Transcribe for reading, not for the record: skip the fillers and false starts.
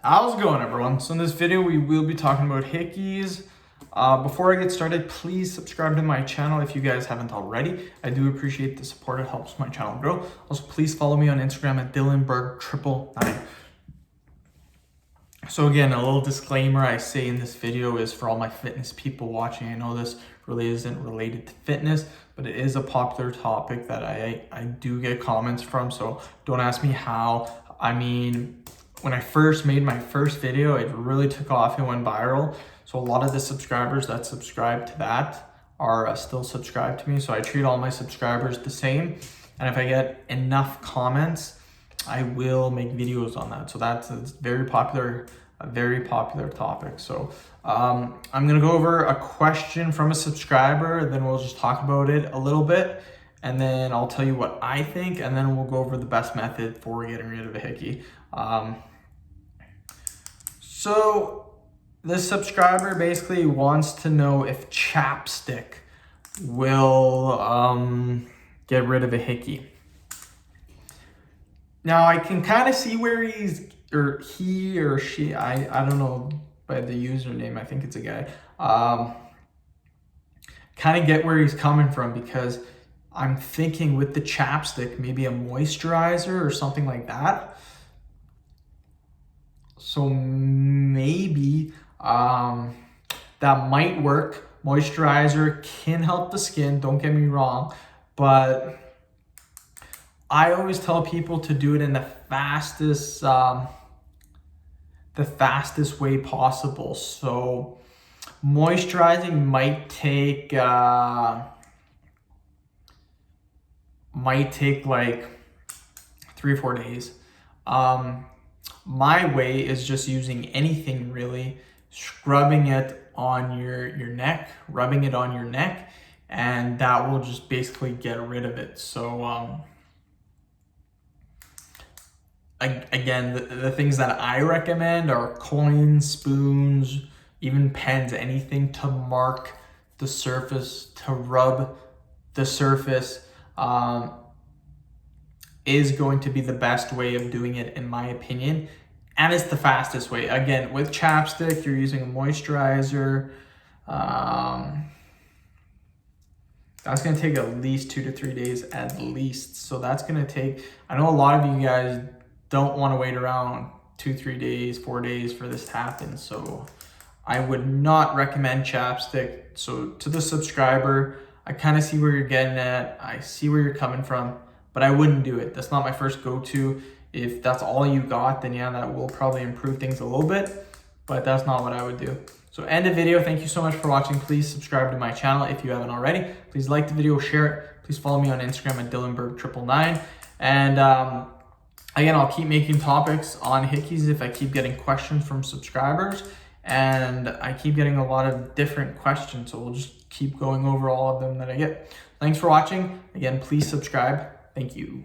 How's it going, everyone? So in this video, we will be talking about hickeys. Before I get started, please subscribe to my channel if you guys haven't already. I do appreciate the support. It helps my channel grow. Also, please follow me on Instagram at DylanBerg999. So again, a little disclaimer I say in this video is for all my fitness people watching. I know this really isn't related to fitness, but it is a popular topic that I do get comments from. So don't ask me how. I mean, when I first made my first video, it really took off and went viral. So a lot of the subscribers that subscribe to that are still subscribed to me. So I treat all my subscribers the same. And if I get enough comments, I will make videos on that. So that's a very popular topic. So I'm gonna go over a question from a subscriber, then we'll just talk about it a little bit. And then I'll tell you what I think, and then we'll go over the best method for getting rid of a hickey. So this subscriber basically wants to know if chapstick will get rid of a hickey. Now I can kind of see where he or she, I don't know by the username, I think it's a guy, kind of get where he's coming from, because I'm thinking with the chapstick, maybe a moisturizer or something like that. So maybe that might work. Moisturizer can help the skin, don't get me wrong, but I always tell people to do it in the fastest way possible. So moisturizing might take like 3 or 4 days. My way is just using anything really, scrubbing it on your neck, rubbing it on your neck, and that will just basically get rid of it. So again, the things that I recommend are coins, spoons, even pens, anything to mark the surface, to rub the surface, is going to be the best way of doing it, in my opinion. And it's the fastest way. Again, with chapstick, you're using a moisturizer. That's going to take at least 2 to 3 days at least. So that's going to take, I know a lot of you guys don't want to wait around 2, 3 days, 4 days for this to happen. So I would not recommend chapstick. So to the subscriber, I kind of see where you're getting at. I see where you're coming from, but I wouldn't do it. That's not my first go-to. If that's all you got, then yeah, that will probably improve things a little bit, but that's not what I would do. So end the video. Thank you so much for watching. Please subscribe to my channel if you haven't already. Please like the video, share it. Please follow me on Instagram at DylanBerg999. And again, I'll keep making topics on hickeys if I keep getting questions from subscribers. And I keep getting a lot of different questions, so we'll just keep going over all of them that I get. Thanks for watching. Again, please subscribe. Thank you.